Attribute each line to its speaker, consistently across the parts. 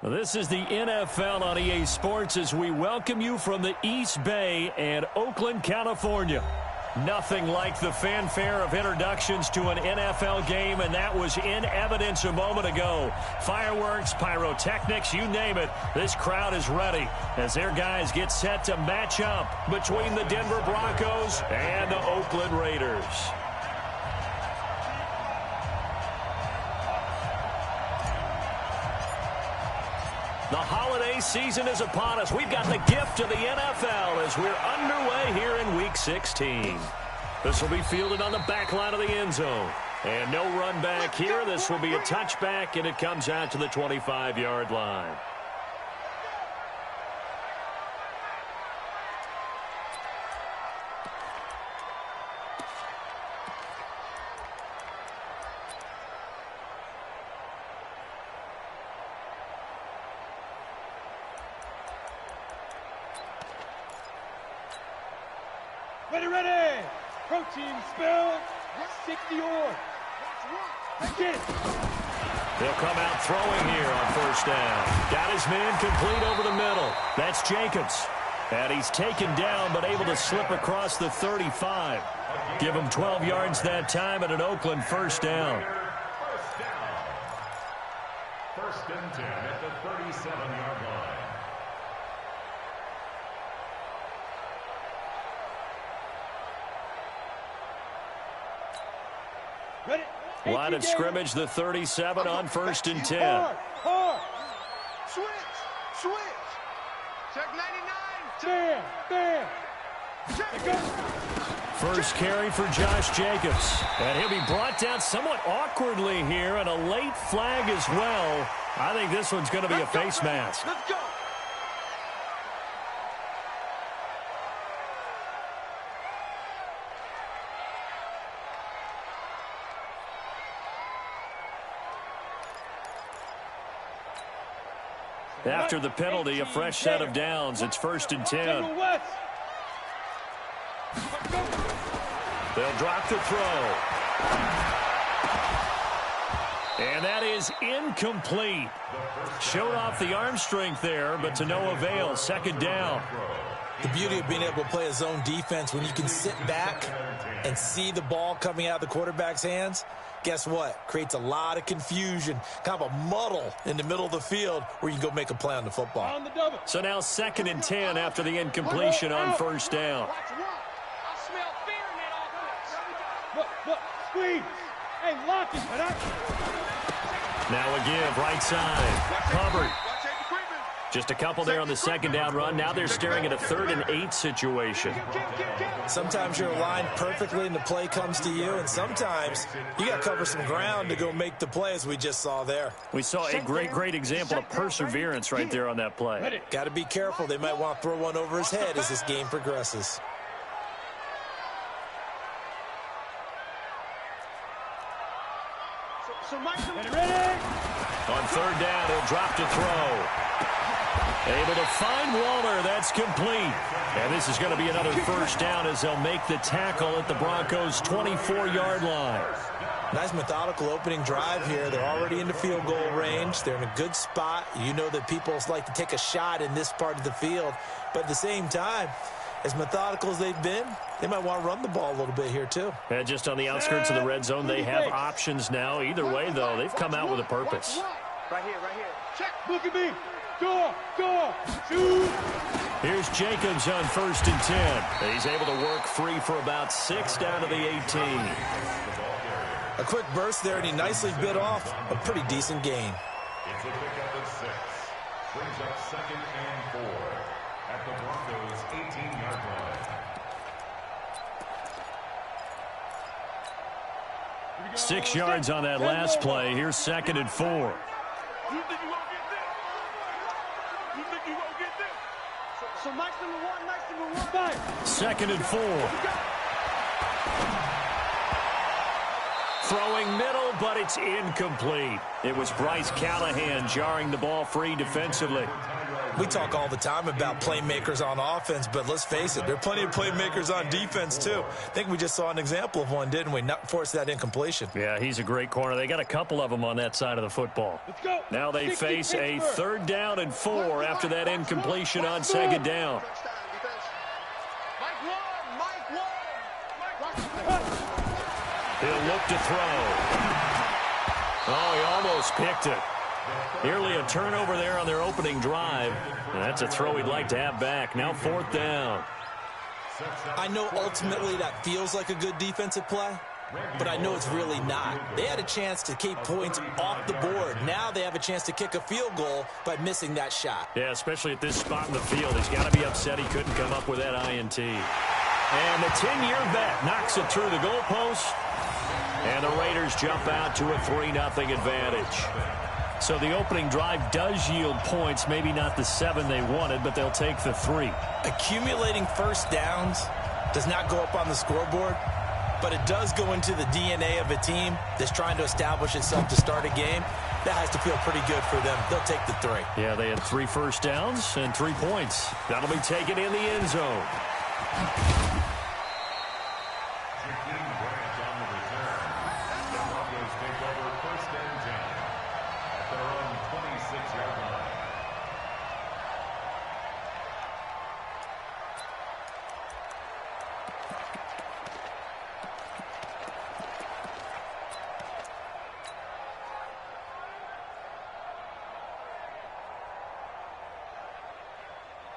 Speaker 1: This is the NFL on EA Sports as we welcome you from the East Bay and Oakland, California. Nothing like the fanfare of introductions to an NFL game, and that was in evidence a moment ago. Fireworks, pyrotechnics, you name it. This crowd is ready as their guys get set to match up between the Denver Broncos and the Oakland Raiders. The holiday season is upon us. We've got the gift of the NFL as we're underway here in Week 16. This will be fielded on the back line of the end zone. And no run back here. This will be a touchback, and it comes out to the 25-yard line.
Speaker 2: Ready. Protein spill. 60 on. Again.
Speaker 1: They'll come out throwing here on first down. Got his man complete over the middle. That's Jacobs. And he's taken down but able to slip across the 35. Give him 12 yards that time at an Oakland first down.
Speaker 3: First and 10 at the 37-yard line.
Speaker 1: Line of scrimmage, the 37 on first and 10.
Speaker 2: Hard.
Speaker 4: Switch. Check 99.
Speaker 2: Bam.
Speaker 1: First carry for Josh Jacobs. And he'll be brought down somewhat awkwardly here, and a late flag as well. I think this one's going to be a face mask.
Speaker 4: Let's go.
Speaker 1: After the penalty, a fresh set of downs. It's first and 10. They'll drop the throw. And that is incomplete. Showed off the arm strength there, but to no avail. Second down.
Speaker 5: The beauty of being able to play a zone defense when you can sit back and see the ball coming out of the quarterback's hands, guess what? Creates a lot of confusion, kind of a muddle in the middle of the field where you can go make a play on the football.
Speaker 1: So now second and 10 after the incompletion on first down.
Speaker 4: I smell fear in that offense.
Speaker 2: Look. Squeeze. Hey, lock it.
Speaker 1: Now a give, right side. Covered.
Speaker 4: Watch it creeping.
Speaker 1: Just a couple there on the second down run. Now they're staring at a 3rd and 8 situation.
Speaker 5: Sometimes you're aligned perfectly and the play comes to you, and sometimes you got to cover some ground to go make the play, as we just saw there.
Speaker 1: We saw a great example of perseverance right there on that play.
Speaker 5: Got to be careful. They might want to throw one over his head as this game progresses.
Speaker 1: On third down, he'll drop to throw. Able to find Waller. That's complete. And this is going to be another first down as they'll make the tackle at the Broncos' 24-yard line.
Speaker 5: Nice methodical opening drive here. They're already in the field goal range. They're in a good spot. You know that people like to take a shot in this part of the field. But at the same time, as methodical as they've been, they might want to run the ball a little bit here too.
Speaker 1: And just on the outskirts of the red zone, they have options now. Either way, though, they've come out with a purpose.
Speaker 4: Right here. Check.
Speaker 2: Look at me. Door. Shoot.
Speaker 1: Here's Jacobs on first and 10. He's able to work free for about 6 down to the 18.
Speaker 5: A quick burst there, and he nicely bit off a pretty decent gain.
Speaker 3: It's a pickup of 6. Brings up 2nd and 4 at the Broncos' 18-yard line.
Speaker 1: 6 yards on that last play. Here's 2nd and 4.
Speaker 4: You think you won't get this? So nice number one.
Speaker 1: 2nd and 4. Throwing middle, but it's incomplete. It was Bryce Callahan jarring the ball free defensively.
Speaker 5: We talk all the time about playmakers on offense, but let's face it, there are plenty of playmakers on defense too. I think we just saw an example of one, didn't we? Not force that incompletion.
Speaker 1: Yeah, he's a great corner. They got a couple of them on that side of the football. Now they face a 3rd down and 4 after that incompletion on 2nd down. He'll look to throw. Oh, he almost picked it. Nearly a turnover there on their opening drive. And that's a throw he'd like to have back. Now 4th down.
Speaker 5: I know ultimately that feels like a good defensive play, but I know it's really not. They had a chance to keep points off the board. Now they have a chance to kick a field goal by missing that shot.
Speaker 1: Yeah, especially at this spot in the field. He's got to be upset he couldn't come up with that INT. And the 10-year vet knocks it through the goalpost. And the Raiders jump out to a 3-0 advantage. So the opening drive does yield points, maybe not the 7 they wanted, but they'll take the 3.
Speaker 5: Accumulating first downs does not go up on the scoreboard, but it does go into the DNA of a team that's trying to establish itself to start a game. That has to feel pretty good for them. They'll take the 3.
Speaker 1: Yeah, they had 3 first downs and 3 points. That'll be taken in the end zone.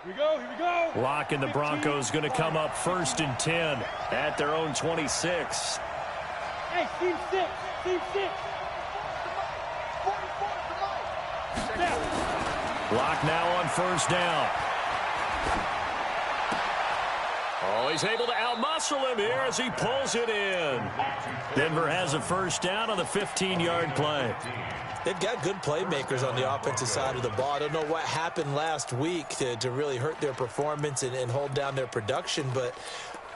Speaker 2: Here we go.
Speaker 1: Locke and the Broncos going to come up 1st and 10 at their own 26.
Speaker 2: Hey, team 6. Team 6.
Speaker 1: Locke now on 1st down. Oh, he's able to outmuscle him here as he pulls it in. Denver has a 1st down on the 15-yard play.
Speaker 5: They've got good playmakers on the offensive side of the ball. I don't know what happened last week to really hurt their performance and hold down their production, but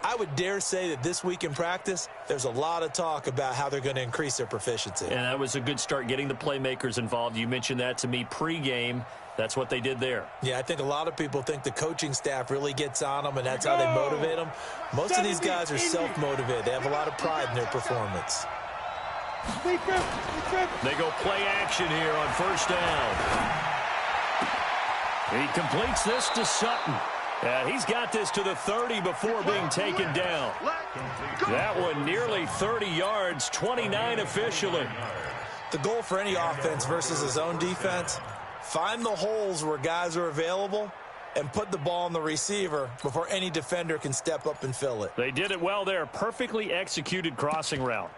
Speaker 5: I would dare say that this week in practice, there's a lot of talk about how they're going to increase their proficiency.
Speaker 1: And that was a good start getting the playmakers involved. You mentioned that to me pregame. That's what they did there.
Speaker 5: Yeah, I think a lot of people think the coaching staff really gets on them, and that's how they motivate them. Most of these guys are self-motivated. They have a lot of pride in their performance.
Speaker 1: They go play action here on 1st down. He completes this to Sutton. He's got this to the 30 before being taken down. That one nearly 30 yards, 29 officially.
Speaker 5: The goal for any offense versus his own defense, find the holes where guys are available and put the ball on the receiver before any defender can step up and fill it.
Speaker 1: They did it well there. Perfectly executed crossing route.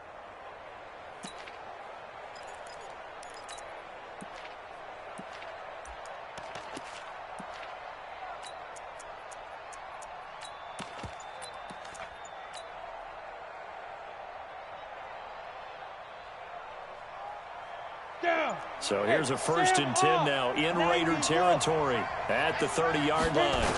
Speaker 1: So here's a 1st and 10 now in Raider territory at the 30-yard line.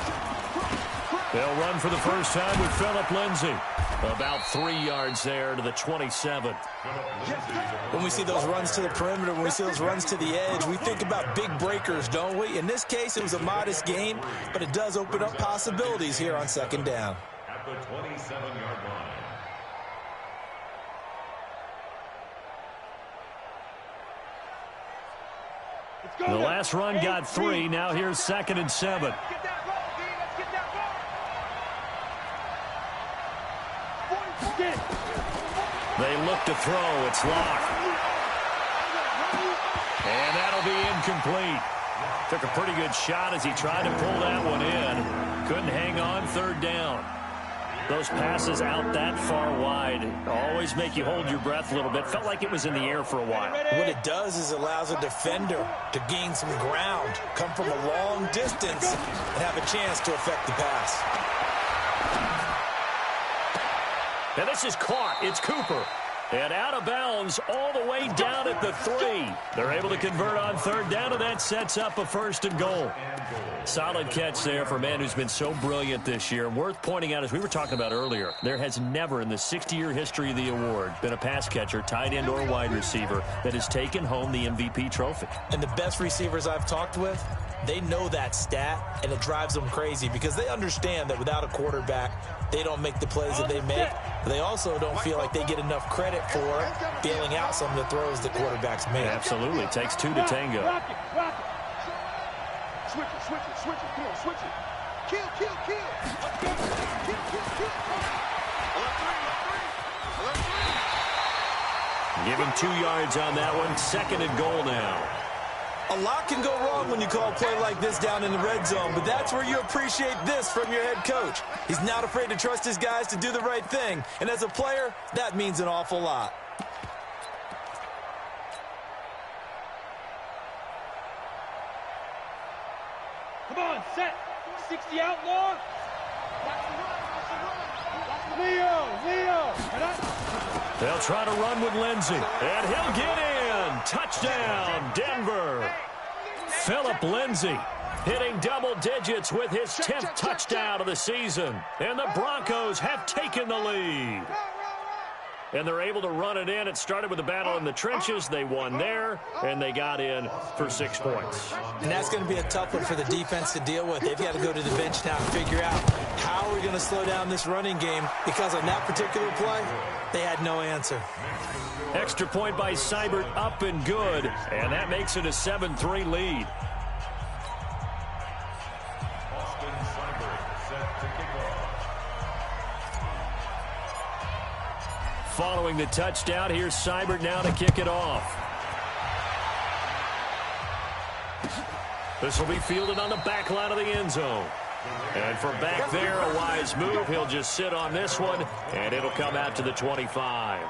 Speaker 1: They'll run for the first time with Phillip Lindsay. About 3 yards there to the 27.
Speaker 5: When we see those runs to the perimeter, when we see those runs to the edge, we think about big breakers, don't we? In this case, it was a modest gain, but it does open up possibilities here on 2nd down.
Speaker 3: At the 27-yard line.
Speaker 1: The last run got 3. Now here's 2nd and 7. They look to throw. It's Locke. And that'll be incomplete. Took a pretty good shot as he tried to pull that one in. Couldn't hang on. 3rd down. Those passes out that far wide always make you hold your breath a little bit. Felt like it was in the air for a while.
Speaker 5: What it does is it allows a defender to gain some ground, come from a long distance, and have a chance to affect the pass.
Speaker 1: And this is caught. It's Cooper. And out of bounds all the way down at the 3. They're able to convert on 3rd down, and that sets up a 1st and goal. Solid catch there for a man who's been so brilliant this year. Worth pointing out, as we were talking about earlier, there has never in the 60-year history of the award been a pass catcher, tight end, or wide receiver that has taken home the MVP trophy.
Speaker 5: And the best receivers I've talked with They know that stat, and it drives them crazy because they understand that without a quarterback, they don't make the plays that they make. But they also don't feel like they get enough credit for bailing out some of the throws that quarterbacks make.
Speaker 1: Absolutely. It takes two to tango.
Speaker 2: Rock it, rock it.
Speaker 6: Switch it, switch it, switch it. Come on, switch it. Kill, kill, kill. Let's go. Kill, kill, kill. Left three.
Speaker 1: Give him 2 yards on that one. 2nd and goal now.
Speaker 5: A lot can go wrong when you call a play like this down in the red zone, but that's where you appreciate this from your head coach. He's not afraid to trust his guys to do the right thing, and as a player, that means an awful lot.
Speaker 2: Come on, set. 60 outlaw. Leo.
Speaker 1: They'll try to run with Lindsey, and he'll get in. Touchdown, Denver. Phillip Lindsey hitting double digits with his 10th touchdown of the season. And the Broncos have taken the lead. And they're able to run it in. It started with a battle in the trenches. They won there, and they got in for 6 points.
Speaker 5: And that's going to be a tough one for the defense to deal with. They've got to go to the bench now and figure out how are we going to slow down this running game, because on that particular play, they had no answer.
Speaker 1: Extra point by Seibert, up and good, and that makes it a 7-3 lead. Following the touchdown, here's Seibert now to kick it off. This will be fielded on the back line of the end zone. And from back there, a wise move. He'll just sit on this one, and it'll come out to the 25.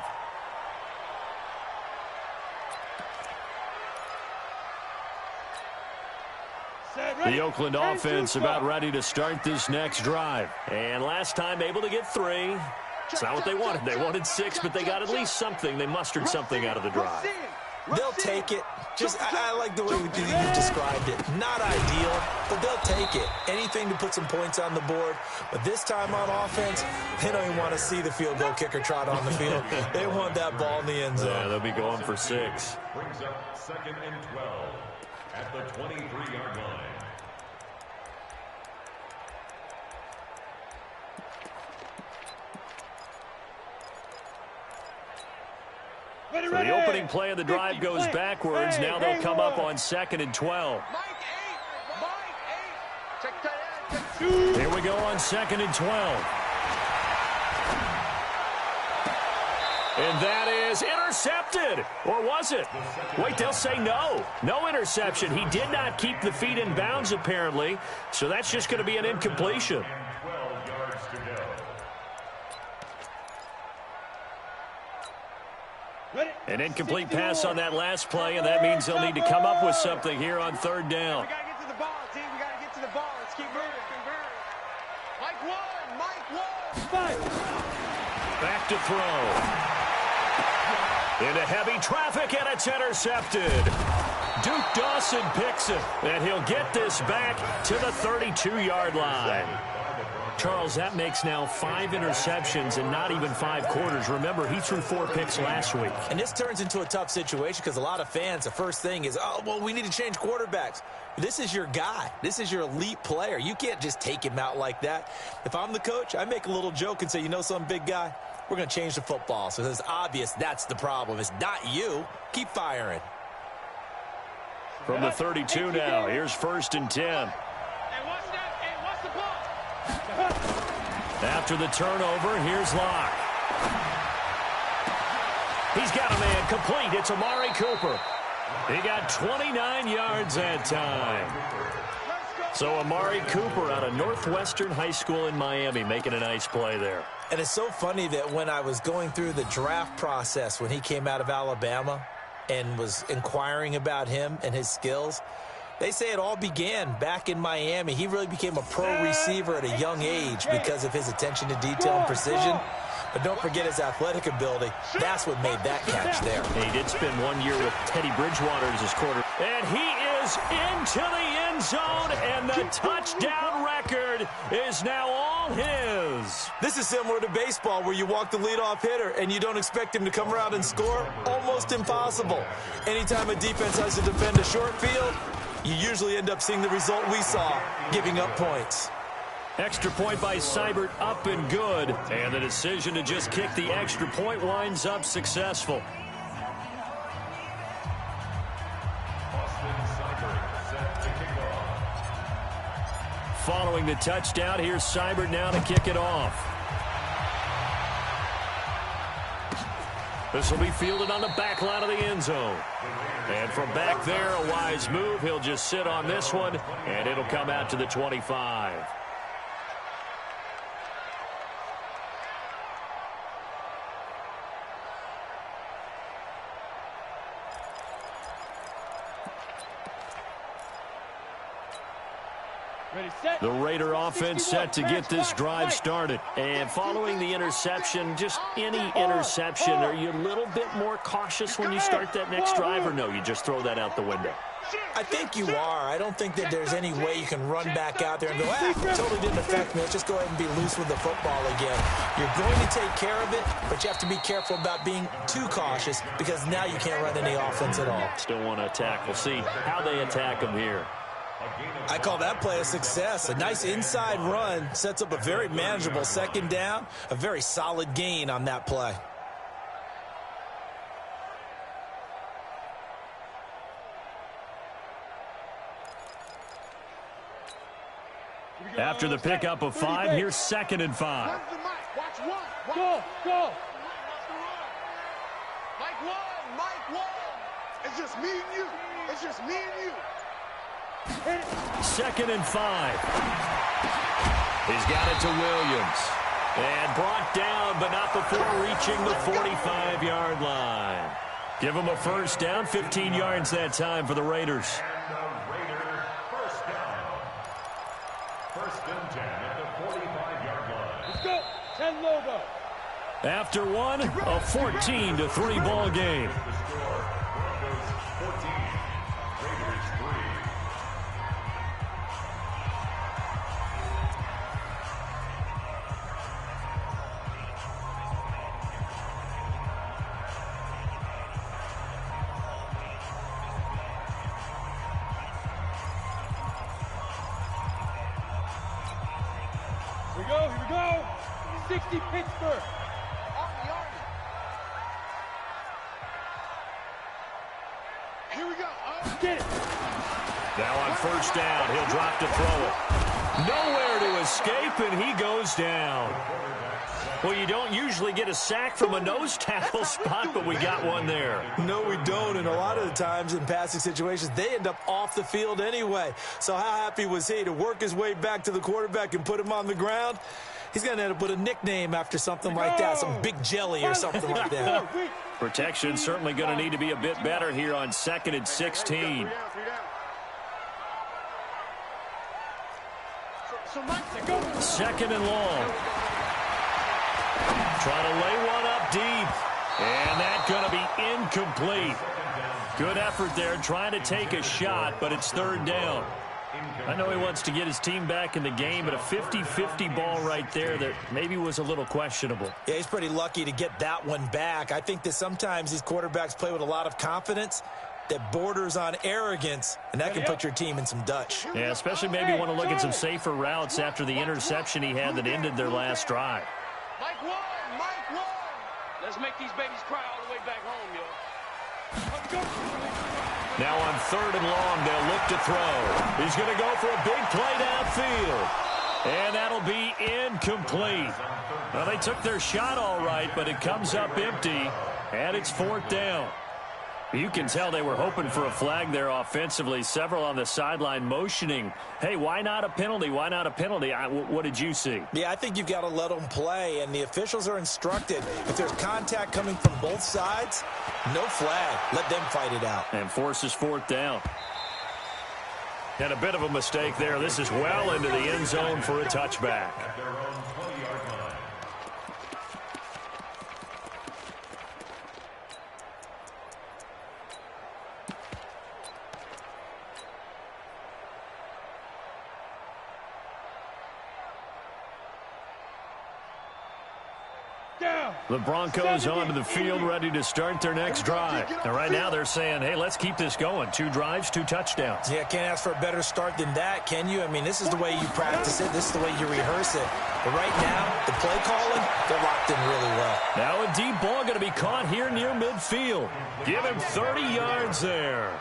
Speaker 1: The Oakland offense about ready to start this next drive. And last time able to get 3. It's not what they wanted. They wanted 6, but they got at least something. They mustered something out of the drive.
Speaker 5: They'll take it. I like the way you described it. Not ideal, but they'll take it. Anything to put some points on the board. But this time on offense, they don't even want to see the field goal kicker trot on the field. They want that ball in the end zone.
Speaker 1: Yeah, they'll be going for 6.
Speaker 3: Brings up 2nd and 12 at the 23-yard line.
Speaker 1: So the opening play of the drive goes backwards. Now they'll come up on 2nd and 12. Here we go on 2nd and 12. And that is intercepted. Or was it? Wait, they'll say no. No interception. He did not keep the feet in bounds, apparently. So that's just going to be an incompletion.
Speaker 3: 12 yards to go.
Speaker 1: An incomplete pass on that last play, and that means they'll need to come up with something here on 3rd down.
Speaker 6: We got to get to the ball, team. We got to get to the ball. Let's keep moving. Mike one.
Speaker 1: Back to throw. Into heavy traffic, and it's intercepted. Duke Dawson picks it, and he'll get this back to the 32-yard line. Charles, that makes now 5 interceptions in not even 5 quarters. Remember, he threw 4 picks last week.
Speaker 5: And this turns into a tough situation because a lot of fans, the first thing is, oh, well, we need to change quarterbacks. This is your guy. This is your elite player. You can't just take him out like that. If I'm the coach, I make a little joke and say, you know something, big guy? We're going to change the football. So it's obvious that's the problem. It's not you. Keep firing.
Speaker 1: From the 32 now, here's 1st and 10. After the turnover, here's Locke. He's got a man complete. It's Amari Cooper. He got 29 yards that time. So Amari Cooper out of Northwestern High School in Miami making a nice play there.
Speaker 5: And it's so funny that when I was going through the draft process when he came out of Alabama and was inquiring about him and his skills, they say it all began back in Miami. He really became a pro receiver at a young age because of his attention to detail and precision. But don't forget his athletic ability. That's what made that catch there.
Speaker 1: And he did spend 1 year with Teddy Bridgewater as his quarterback. And he is into the end zone, and the touchdown record is now all his.
Speaker 5: This is similar to baseball where you walk the leadoff hitter and you don't expect him to come around and score. Almost impossible. Anytime a defense has to defend a short field, you usually end up seeing the result we saw, giving up points.
Speaker 1: Extra point by Seibert, up and good. And the decision to just kick the extra point winds up successful. Following the touchdown, here's Seibert now to kick it off. This will be fielded on the back line of the end zone. And from back there, a wise move. He'll just sit on this one, and it'll come out to the 25. The Raider offense set to get this drive started. And following the interception, just any interception, are you a little bit more cautious when you start that next drive, or no, you just throw that out the window?
Speaker 5: I think you are. I don't think that there's any way you can run back out there and go, totally didn't affect me. Let's just go ahead and be loose with the football again. You're going to take care of it, but you have to be careful about being too cautious because now you can't run any offense at all.
Speaker 1: Still want to attack. We'll see how they attack them here.
Speaker 5: I call that play a success. A nice inside run sets up a very manageable second down, a very solid gain on that play.
Speaker 1: After the pickup of 5, here's 2nd and 5.
Speaker 6: Watch one.
Speaker 2: Go, go.
Speaker 6: Mike one. It's just me and you. It's just me and you.
Speaker 1: 2nd and 5. He's got it to Williams. And brought down, but not before reaching the 45-yard line. Give him a first down, 15 yards that time for the Raiders.
Speaker 3: And the Raider first down. First and 10 at the 45-yard line.
Speaker 2: Let's go. 10 logo.
Speaker 1: After one, a 14-3 ball game.
Speaker 3: The score, Broncos 14, Raiders 3.
Speaker 2: Here we go. 60 Pittsburgh.
Speaker 6: Here we go.
Speaker 2: Get it.
Speaker 1: Now on first down, he'll drop to throw it. Nowhere to escape, and he goes down. Well, you don't usually get a sack from a nose tackle spot, but we got one there.
Speaker 5: No, we don't, and a lot of the times in passing situations, they end up off the field anyway. So how happy was he to work his way back to the quarterback and put him on the ground? He's going to end up with a nickname after something like that, some big jelly or something like that.
Speaker 1: Protection certainly going to need to be a bit better here on 2nd and 16. Second and long. Trying to lay one up deep. And that's going to be incomplete. Good effort there, trying to take a shot, but it's 3rd down. I know he wants to get his team back in the game, but a 50-50 ball right there that maybe was a little questionable.
Speaker 5: Yeah, he's pretty lucky to get that one back. I think that sometimes these quarterbacks play with a lot of confidence that borders on arrogance, and that can put your team in some Dutch.
Speaker 1: Yeah, especially maybe want to look at some safer routes after the interception he had that ended their last drive.
Speaker 4: Mike one. Let's make these babies cry all the way back home, yo.
Speaker 1: Now on 3rd and long, they'll look to throw. He's going to go for a big play downfield. And that'll be incomplete. Well, they took their shot all right, but it comes up empty, and it's 4th down. You can tell they were hoping for a flag there offensively. Several on the sideline motioning, hey, why not a penalty? Why not a penalty? What did you see?
Speaker 5: Yeah, I think you've got to let them play, and the officials are instructed. If there's contact coming from both sides, no flag. Let them fight it out.
Speaker 1: And forces 4th down. And a bit of a mistake there. This is well into the end zone for a touchback.
Speaker 3: At their own 20-yard line.
Speaker 2: Down.
Speaker 1: The Broncos onto the field, ready to start their next drive. And right now they're saying, hey, let's keep this going. 2 drives, 2 touchdowns.
Speaker 5: Yeah, can't ask for a better start than that, can you? I mean, this is the way you practice it. This is the way you rehearse it. But right now, the play calling, they're locked in really well.
Speaker 1: Now a deep ball going to be caught here near midfield. Give him 30 yards there.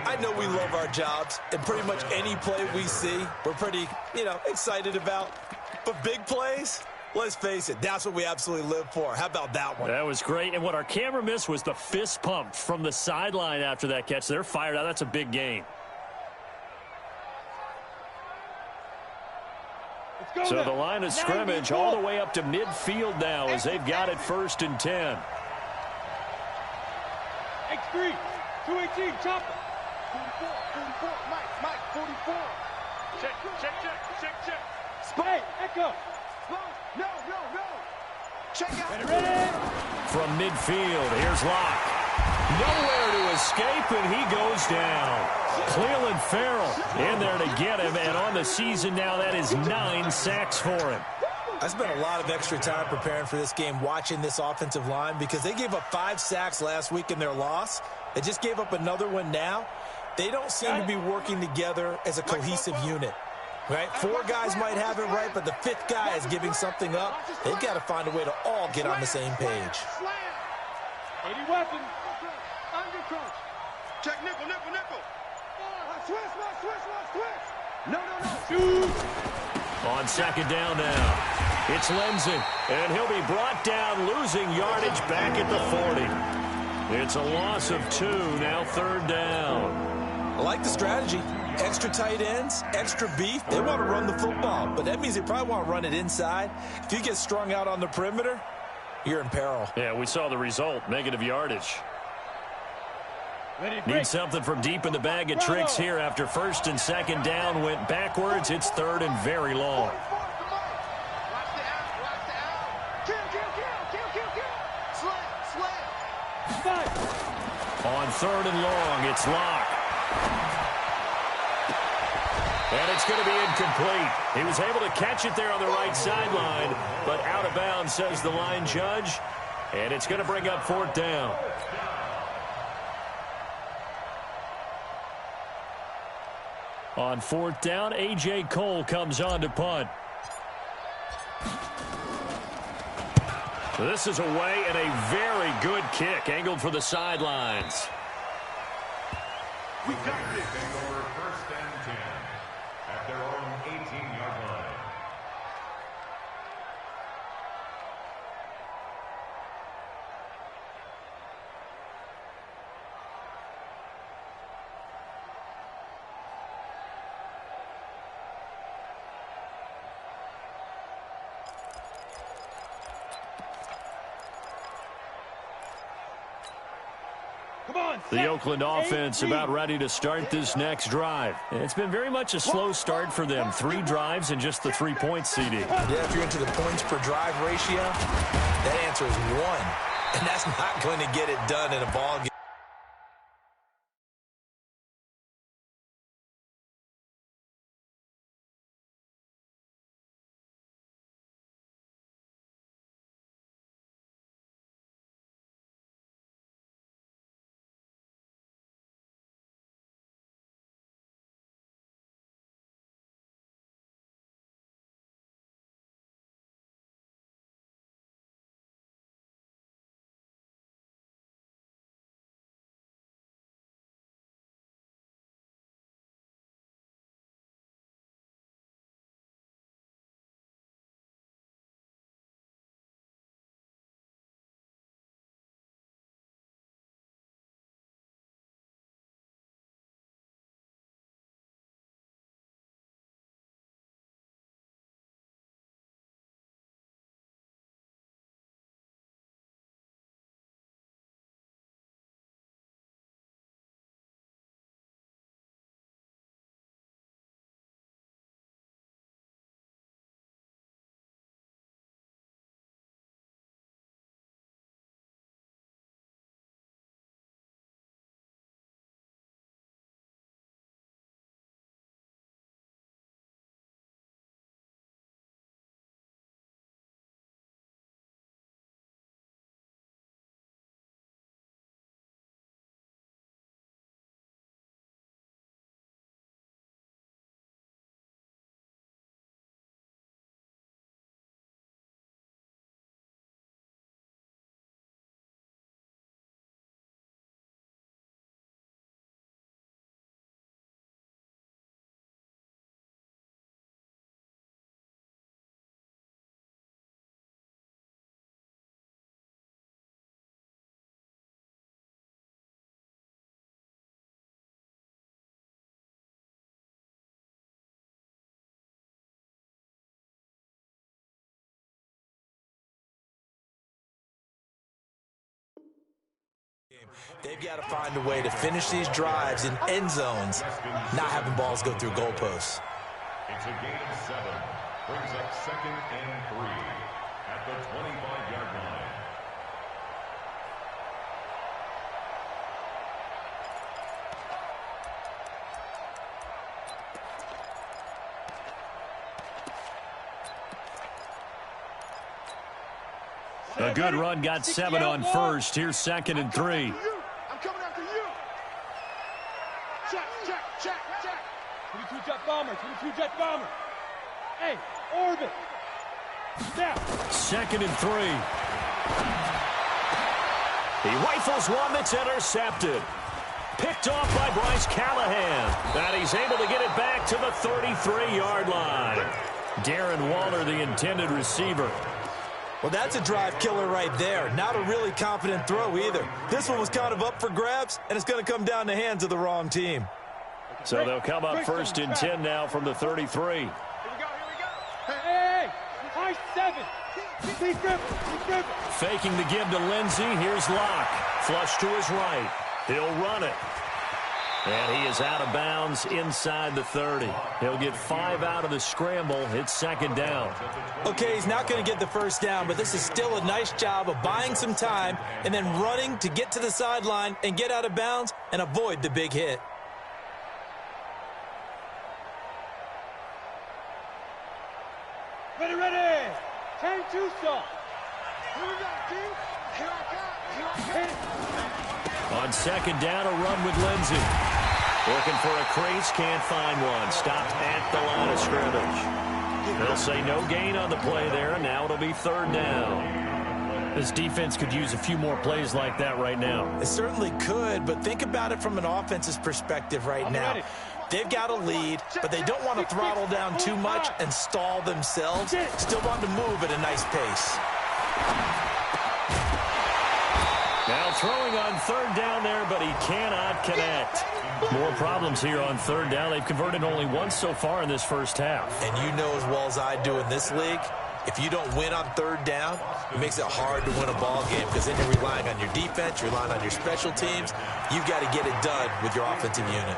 Speaker 5: I know we love our jobs, and pretty much any play we see, we're pretty, excited about. But big plays, let's face it, that's what we absolutely live for. How about that one?
Speaker 1: That was great. And what our camera missed was the fist pump from the sideline after that catch. They're fired out. That's a big gain. So the line of scrimmage all the way up to midfield now as they've got it 1st and 10.
Speaker 2: X3, 218, chopper.
Speaker 6: 44, Mike, 44.
Speaker 4: Check.
Speaker 2: Spike, echo.
Speaker 6: No. Check out.
Speaker 2: Ready?
Speaker 1: From midfield, here's Locke. Nowhere to escape, and he goes down. Cleveland Farrell in there to get him, and on the season now, that is 9 sacks for him.
Speaker 5: I spent a lot of extra time preparing for this game watching this offensive line because they gave up 5 sacks last week in their loss. They just gave up another one now. They don't seem to be working together as a cohesive unit. Right? 4 guys might have it right, but the 5th guy is giving something up. They've got to find a way to all get on the same page.
Speaker 2: 80 weapons.
Speaker 6: Undercoach. Check nickel. Switch. No.
Speaker 2: Shoot.
Speaker 1: On 2nd down now, it's Lindsey, and he'll be brought down, losing yardage back at the 40. It's a loss of 2, now 3rd down.
Speaker 5: I like the strategy. Extra tight ends, extra beef. They want to run the football, but that means they probably want to run it inside. If you get strung out on the perimeter, you're in peril.
Speaker 1: Yeah, we saw the result, negative yardage.
Speaker 2: Ready,
Speaker 1: Need something from deep in the bag of tricks here after 1st and 2nd down went backwards. It's 3rd and very long.
Speaker 6: Watch the out. Kill. Slam.
Speaker 2: Spike.
Speaker 1: On 3rd and long, it's Locke. And it's going to be incomplete. He was able to catch it there on the right sideline, but out of bounds, says the line judge. And it's going to bring up 4th down. On 4th down, A.J. Cole comes on to punt. This is away and a very good kick, angled for the sidelines.
Speaker 3: We got this. Over 1st and 10 at their own 18-yard line.
Speaker 1: The Oakland offense about ready to start this next drive. It's been very much a slow start for them. 3 drives and just the 3 points, CD.
Speaker 5: Yeah, if you're into the points per drive ratio, that answer is 1. And that's not going to get it done in a ball game. They've got to find a way to finish these drives in end zones, not having balls go through goalposts.
Speaker 3: It's a gain of 7. Brings up 2nd and 3 at the 25-yard line.
Speaker 1: A good run got 7 on first. Here's 2nd and 3.
Speaker 6: I'm coming after you. Check, check, check, check.
Speaker 2: 22 jet bomber, 22 jet bomber. Hey, orbit. Now.
Speaker 1: 2nd and 3. He rifles one that's intercepted. Picked off by Bryce Callahan. And he's able to get it back to the 33-yard line. Darren Waller, the intended receiver.
Speaker 5: Well, that's a drive killer right there. Not a really confident throw either. This one was kind of up for grabs, and it's going to come down the hands of the wrong team.
Speaker 1: So they'll come up 1st and 10 now from the 33.
Speaker 6: Here we go, here we go.
Speaker 2: Hey, high 7. Keep dribbling.
Speaker 1: Faking the give to Lindsey. Here's Locke. Flush to his right. He'll run it. And he is out of bounds inside the 30. He'll get 5 out of the scramble. It's 2nd down.
Speaker 5: Okay, he's not going to get the first down, but this is still a nice job of buying some time and then running to get to the sideline and get out of bounds and avoid the big hit.
Speaker 2: Ready. 10 Tucson.
Speaker 6: Here we go, dude. Here I come.
Speaker 1: On 2nd down, a run with Lindsey. Looking for a crease, can't find one. Stopped at the line of scrimmage. They'll say no gain on the play there, and now it'll be 3rd down. This defense could use a few more plays like that right now.
Speaker 5: It certainly could, but think about it from an offense's perspective right now. They've got a lead, but they don't want to throttle down too much and stall themselves. Still want to move at a nice pace.
Speaker 1: Now throwing on 3rd down there, but he cannot connect. More problems here on 3rd down. They've converted only once so far in this first half.
Speaker 5: And you know as well as I do in this league, if you don't win on 3rd down, it makes it hard to win a ball game because then you're relying on your defense, you're relying on your special teams. You've got to get it done with your offensive unit.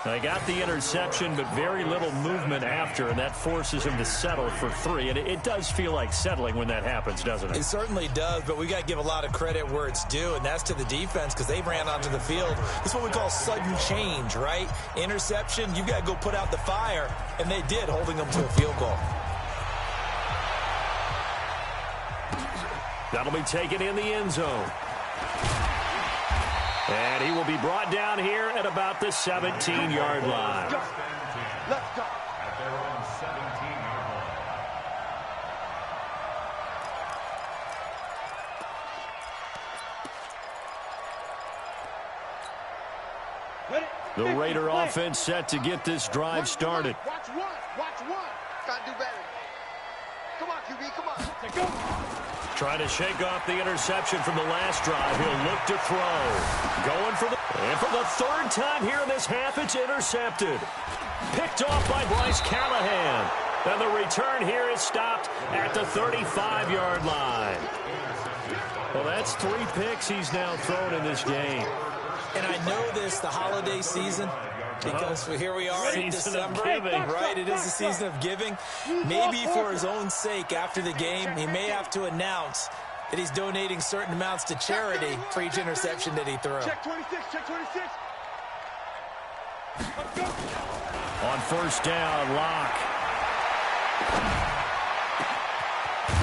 Speaker 1: They got the interception, but very little movement after, and that forces him to settle for 3. And it does feel like settling when that happens, doesn't it?
Speaker 5: It certainly does, but we got to give a lot of credit where it's due, and that's to the defense because they ran onto the field. This is what we call sudden change, right? Interception, you got to go put out the fire, and they did, holding them to a field goal.
Speaker 1: That'll be taken in the end zone. And he will be brought down here at about the 17-yard line.
Speaker 6: Let's go.
Speaker 3: At their own 17-yard
Speaker 2: Ready.
Speaker 1: The Raider offense set to get this drive started.
Speaker 6: Watch one. Gotta do better. Come on, QB, come on.
Speaker 2: Let's go.
Speaker 1: Trying to shake off the interception from the last drive. He'll look to throw. Going for the 3rd time here in this half, it's intercepted. Picked off by Bryce Callahan. And the return here is stopped at the 35-yard line. Well, that's 3 picks he's now thrown in this game.
Speaker 5: And I know this, the holiday season, because here we are in December, right? It is the season of giving. Maybe for his own sake, after the game, he may have to announce that he's donating certain amounts to charity for each interception that he threw.
Speaker 6: Check 26, check 26.
Speaker 2: Let's go.
Speaker 1: On 1st down, Locke.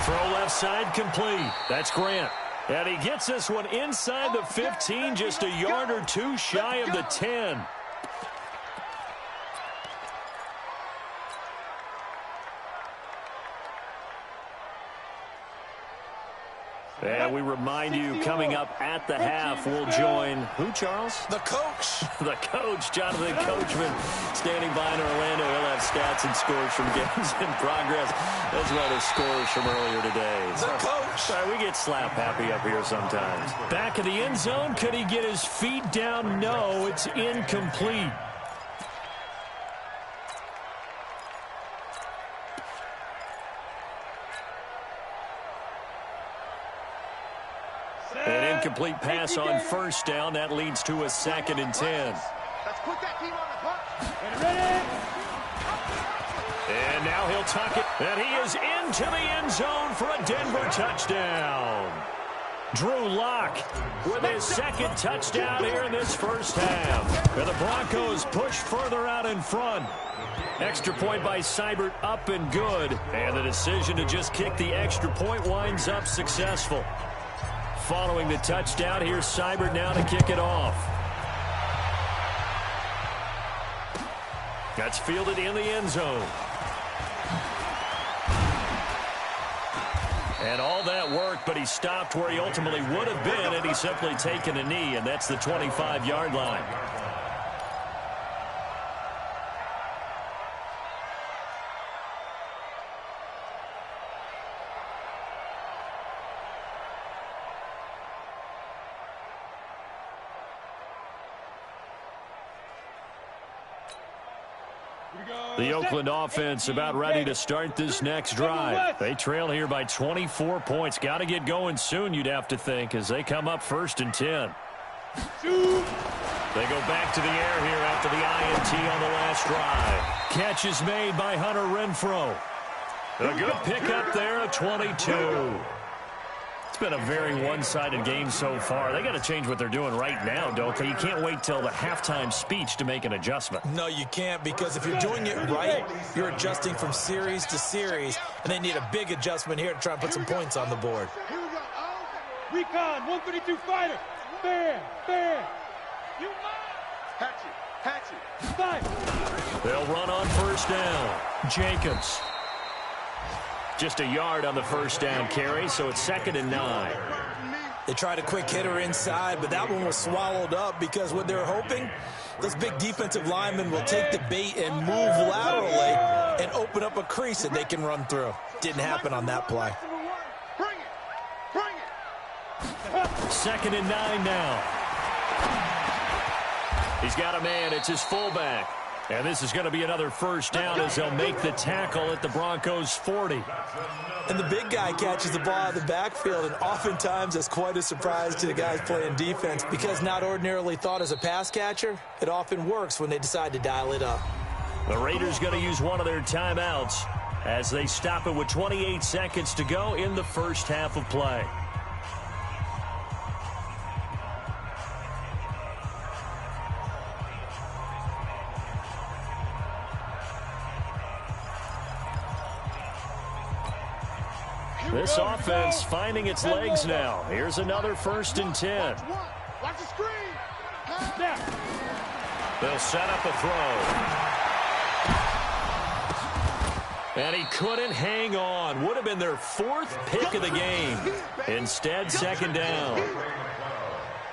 Speaker 1: Throw left side complete. That's Grant. And he gets this one inside the 15, just a yard or 2 shy of the 10. And we remind you, coming up at the half, we'll join who, Charles?
Speaker 5: The coach.
Speaker 1: The coach, Jonathan Coachman, standing by in Orlando. He'll have stats and scores from games in progress, as well as scores from earlier today.
Speaker 5: The coach.
Speaker 1: Sorry, we get slap happy up here sometimes. Back in the end zone, could he get his feet down? No, it's incomplete. An incomplete pass on first down. That leads to a 2nd and 10.
Speaker 6: Let's put that team on the hunt.
Speaker 2: Ready?
Speaker 1: And now he'll tuck it. And he is into the end zone for a Denver touchdown. Drew Lock with his 2nd touchdown here in this first half. And the Broncos push further out in front. Extra point by Seibert up and good. And the decision to just kick the extra point winds up successful. Following the touchdown, here's Seibert now to kick it off. That's fielded in the end zone. And all that work, but he stopped where he ultimately would have been had he simply taken a knee, and that's the 25-yard line. The Oakland offense about ready to start this next drive. They trail here by 24 points. Got to get going soon, you'd have to think, as they come up 1st and 10. They go back to the air here after the INT on the last drive. Catch is made by Hunter Renfrow. A good pickup there of 22. It's been a very one-sided game so far. They got to change what they're doing right now, don't they? You can't wait till the halftime speech to make an adjustment.
Speaker 5: No, you can't, because if you're doing it right, you're adjusting from series to series, and they need a big adjustment here to try and put some points on the board.
Speaker 2: Recon, 132 fighter. Bam, bam. You
Speaker 6: Hatch it.
Speaker 2: fight.
Speaker 1: They'll run on first down. Jacobs. Just a yard on the first down carry, so it's 2nd and 9.
Speaker 5: They tried a quick hitter inside, but that one was swallowed up because what they're hoping, those big defensive linemen will take the bait and move laterally and open up a crease that they can run through. Didn't happen on that play.
Speaker 6: Bring it. Bring it.
Speaker 1: 2nd and 9 now. He's got a man. It's his fullback. And this is going to be another first down as they'll make the tackle at the Broncos' 40.
Speaker 5: And the big guy catches the ball out of the backfield, and oftentimes that's quite a surprise to the guys playing defense, because not ordinarily thought as a pass catcher, it often works when they decide to dial it up.
Speaker 1: The Raiders going to use one of their timeouts as they stop it with 28 seconds to go in the first half of play. This offense finding its legs now. Here's another 1st and 10.
Speaker 6: Watch the screen.
Speaker 1: They'll set up a throw. And he couldn't hang on. Would have been their 4th pick of the game. Instead, 2nd down.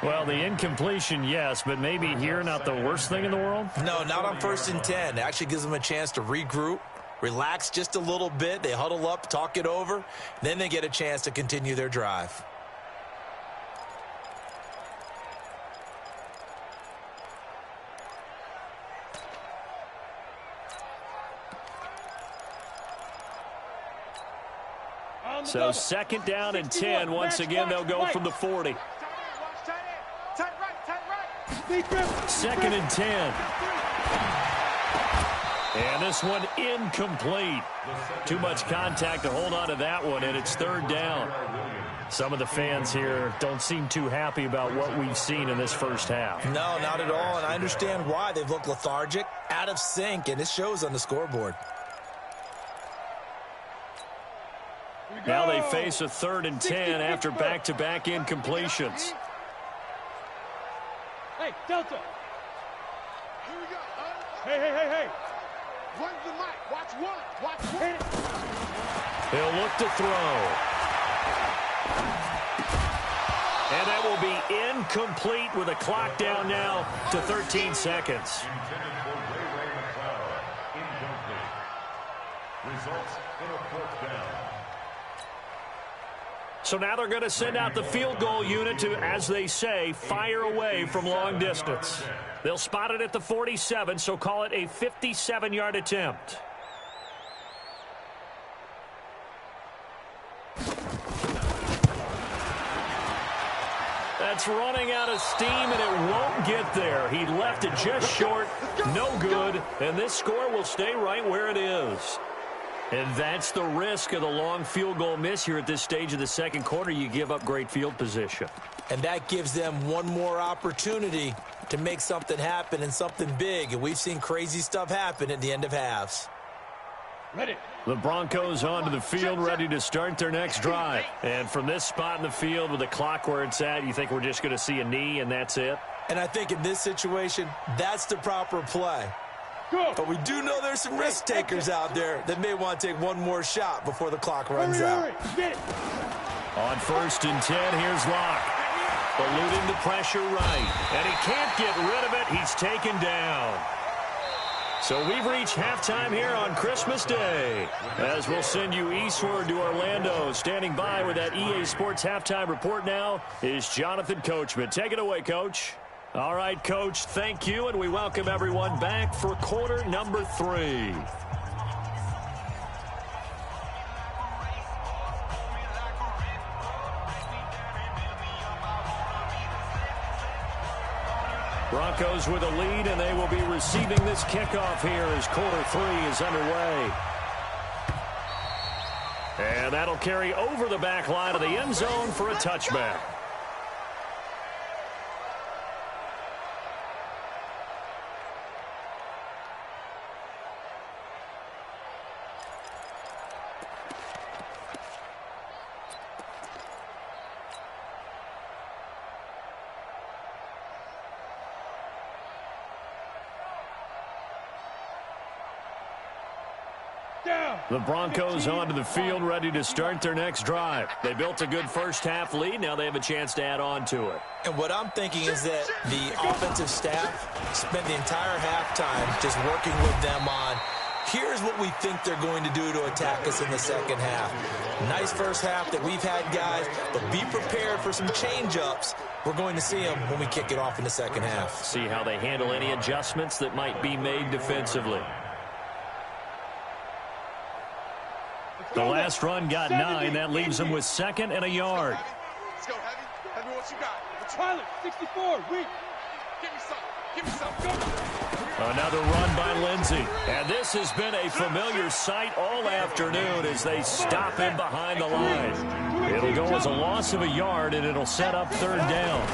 Speaker 1: Well, the incompletion, yes, but maybe here not the worst thing in the world?
Speaker 5: No, not on 1st and 10. It actually gives them a chance to regroup, relax just a little bit. They huddle up, talk it over. Then they get a chance to continue their drive.
Speaker 1: So 2nd down and 10. Once again, they'll go from the 40.
Speaker 6: Tight right.
Speaker 1: 2nd and 10. And this one incomplete. Too much contact to hold on to that one, and it's 3rd down. Some of the fans here don't seem too happy about what we've seen in this first half.
Speaker 5: No, not at all, and I understand why. They've looked lethargic, out of sync, and it shows on the scoreboard.
Speaker 1: Now they face a 3rd and 10 after back-to-back incompletions.
Speaker 2: Hey, Delta.
Speaker 6: Here we go.
Speaker 2: Hey.
Speaker 6: Run the mic. Watch one.
Speaker 1: He'll look to throw. And that will be incomplete with a clock down now to 13 seconds.
Speaker 3: Intended for Ray McLeod. Incomplete. Results in a 4th down.
Speaker 1: So now they're going to send out the field goal unit to, as they say, fire away from long distance. They'll spot it at the 47, so call it a 57-yard attempt. That's running out of steam, and it won't get there. He left it just short, no good, and this score will stay right where it is. And that's the risk of the long field goal miss here at this stage of the second quarter. You give up great field position.
Speaker 5: And that gives them one more opportunity to make something happen and something big. And we've seen crazy stuff happen at the end of halves.
Speaker 2: Ready.
Speaker 1: The Broncos onto the field, ready to start their next drive. And from this spot in the field with the clock where it's at, you think we're just going to see a knee and that's it?
Speaker 5: And I think in this situation, that's the proper play. But we do know there's some risk takers out there that may want to take one more shot before the clock runs out.
Speaker 1: On 1st and 10, here's Locke. Eluding the pressure right. And he can't get rid of it. He's taken down. So we've reached halftime here on Christmas Day. As we'll send you eastward to Orlando. Standing by with that EA Sports halftime report now is Jonathan Coachman. Take it away, Coach. All right, Coach, thank you, and we welcome everyone back for quarter number 3. Broncos with a lead, and they will be receiving this kickoff here as quarter 3 is underway. And that'll carry over the back line of the end zone for a touchback. The Broncos onto the field, ready to start their next drive. They built a good first-half lead. Now they have a chance to add on to it.
Speaker 5: And what I'm thinking is that the offensive staff spent the entire halftime just working with them on, here's what we think they're going to do to attack us in the second half. Nice first half that we've had, guys, but be prepared for some change-ups. We're going to see them when we kick it off in the second half.
Speaker 1: See how they handle any adjustments that might be made defensively. The last run got 9. That leaves them with 2nd and a yard.
Speaker 6: Let's go, Heavy. Heavy, what you got?
Speaker 2: Pilot, 64, weak.
Speaker 6: Give me some. Give me some. Go.
Speaker 1: Another run by Lindsey. And this has been a familiar sight all afternoon as they stop him behind the line. It'll go as a loss of a yard, and it'll set up 3rd down.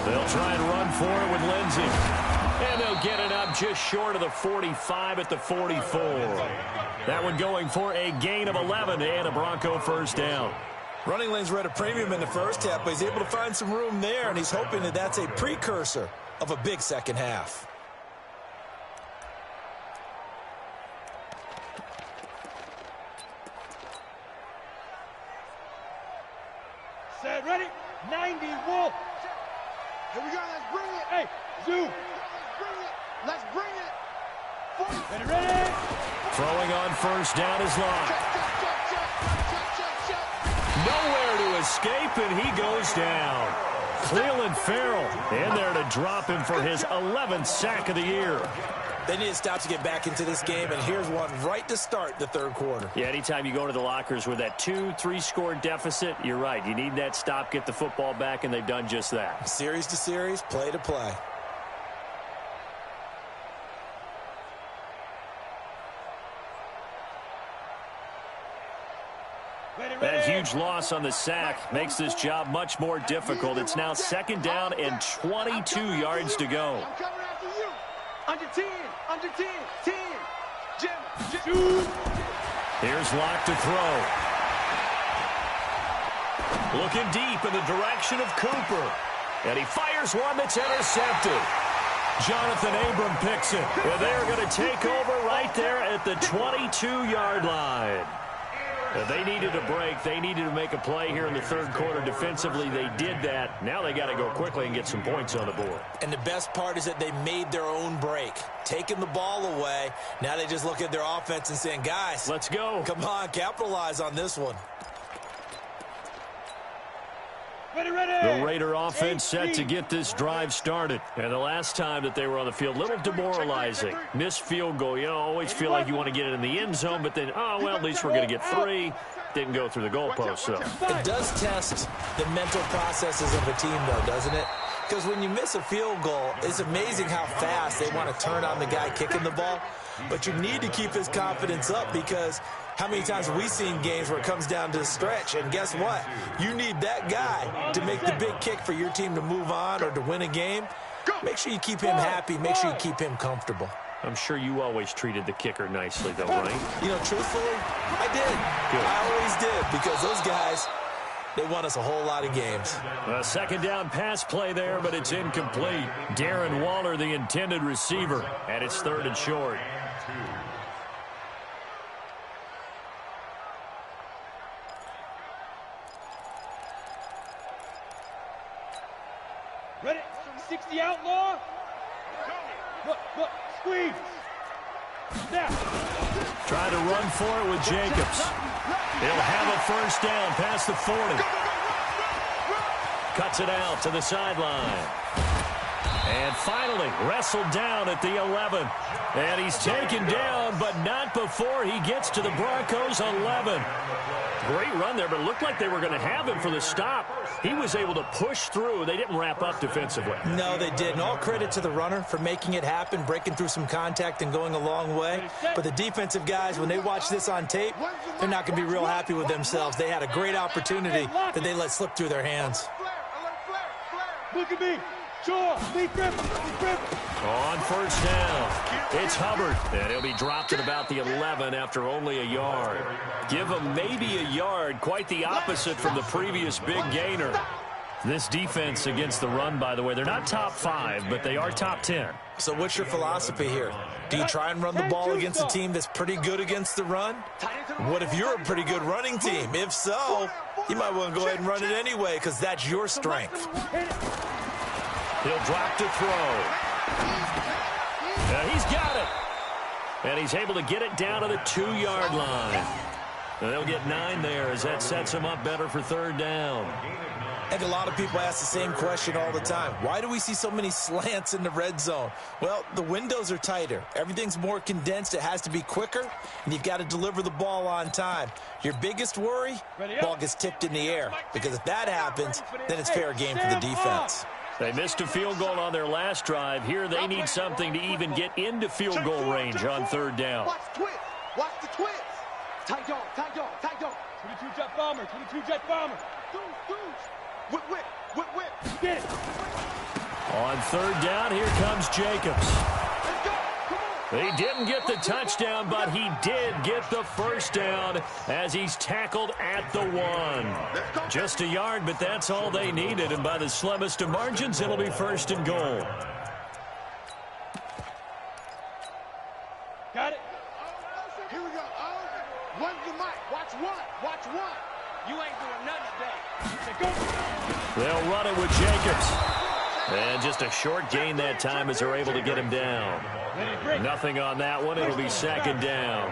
Speaker 1: They'll try and run for it with Lindsey. And they'll get it up just short of the 45 at the 44. That one going for a gain of 11 and a Bronco first down.
Speaker 5: Running lanes were at a premium in the first half, but he's able to find some room there, and he's hoping that that's a precursor of a big second half.
Speaker 2: Set, ready? 90, Wolf.
Speaker 6: Here we go. Let's bring it.
Speaker 2: Hey, Zoo.
Speaker 6: Let's bring it. 40.
Speaker 2: Ready?
Speaker 1: Throwing on first down is Locke. Nowhere to escape, and he goes down. Cleveland Farrell in there to drop him for his 11th sack of the year.
Speaker 5: They need to stop to get back into this game, and here's one right to start the 3rd quarter.
Speaker 1: Yeah, anytime you go to the lockers with that 2-3 score deficit, you're right. You need that stop, get the football back, and they've done just that.
Speaker 5: Series to series, play to play.
Speaker 1: That huge loss on the sack makes this job much more difficult. It's now 2nd down and 22 yards to go.
Speaker 6: I'm coming after you. Under 10. Under 10. 10. Jim.
Speaker 1: Here's Locke to throw. Looking deep in the direction of Cooper. And he fires one that's intercepted. Jonathan Abram picks it. And they're going to take over right there at the 22-yard line. They needed a break. They needed to make a play here in the 3rd quarter. Defensively, they did that. Now they got to go quickly and get some points on the board.
Speaker 5: And the best part is that they made their own break. Taking the ball away. Now they just look at their offense and saying, guys,
Speaker 1: let's go.
Speaker 5: Come on, capitalize on this one.
Speaker 1: The Raider offense set to get this drive started. And the last time that they were on the field, a little demoralizing. Missed field goal. You know, always feel like you want to get it in the end zone, but then, oh, well, at least we're going to get 3. didn't go through the goalpost, though.
Speaker 5: It does test the mental processes of a team, though, doesn't it? Because when you miss a field goal, it's amazing how fast they want to turn on the guy kicking the ball. But you need to keep his confidence up, because how many times have we seen games where it comes down to the stretch? And guess what? You need that guy to make the big kick for your team to move on or to win a game. Make sure you keep him happy. Make sure you keep him comfortable.
Speaker 1: I'm sure you always treated the kicker nicely, though, right?
Speaker 5: You know, truthfully, I did.
Speaker 1: Good.
Speaker 5: I always did, because those guys, they won us a whole lot of games.
Speaker 1: A second down pass play there, but it's incomplete. Darren Waller, the intended receiver, and it's 3rd and short.
Speaker 2: Ready? 60 outlaw. Look, squeeze. Now.
Speaker 1: Trying to run for it with Jacobs. He'll have a first down past the 40. Cuts it out to the sideline. And finally wrestled down at the 11. And he's taken down, but not before he gets to the Broncos' 11. Great run there, but it looked like they were going to have him for the stop. He was able to push through. They didn't wrap up defensively.
Speaker 5: No, they didn't. All credit to the runner for making it happen, breaking through some contact and going a long way. But the defensive guys, when they watch this on tape, they're not going to be real happy with themselves. They had a great opportunity that they let slip through their hands.
Speaker 2: Look at me. Sure. Lee Griffin.
Speaker 1: On first down, it's Hubbard, and he'll be dropped at about the 11 after only a yard. Give him maybe a yard, quite the opposite from the previous big gainer. This defense against the run, by the way, they're not top 5, but they are top 10.
Speaker 5: So what's your philosophy here? Do you try and run the ball against a team that's pretty good against the run? What if you're a pretty good running team? If so, you might want to go ahead and run it anyway, because that's your strength.
Speaker 1: He'll drop to throw. He's got it. And he's able to get it down to the 2-yard line. And they'll get 9 there as that sets him up better for 3rd down.
Speaker 5: And a lot of people ask the same question all the time. Why do we see so many slants in the red zone? Well, the windows are tighter. Everything's more condensed. It has to be quicker, and you've got to deliver the ball on time. Your biggest worry, ball gets tipped in the air. Because if that happens, then it's fair game for the defense.
Speaker 1: They missed a field goal on their last drive. Here they need something to even get into field goal range on 3rd down.
Speaker 6: Watch the twist. Watch the twist. Tight dog.
Speaker 2: 22 jet bomber.
Speaker 6: Whip.
Speaker 2: Get it.
Speaker 1: On 3rd down, here comes Jacobs.
Speaker 6: Let's go. Come on.
Speaker 1: He didn't get the touchdown, but he did get the first down as he's tackled at the 1. Just a yard, but that's all they needed, and by the slimmest of margins, it'll be 1st and goal.
Speaker 2: Got it.
Speaker 6: Here we go. One's the mic. Watch one.
Speaker 4: You ain't doing nothing today.
Speaker 2: Go.
Speaker 1: They'll run it with Jacobs. And just a short gain that time as they're able to get him down. Nothing on that one. It'll be 2nd down.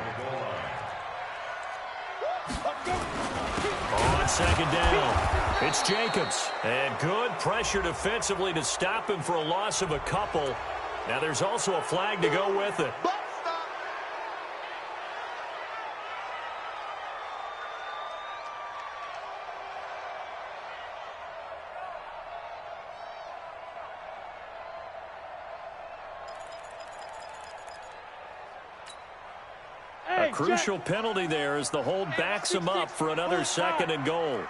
Speaker 1: On 2nd down, it's Jacobs. And good pressure defensively to stop him for a loss of a couple. Now there's also a flag to go with it. A crucial penalty there as the hold backs him up for another 2nd and goal.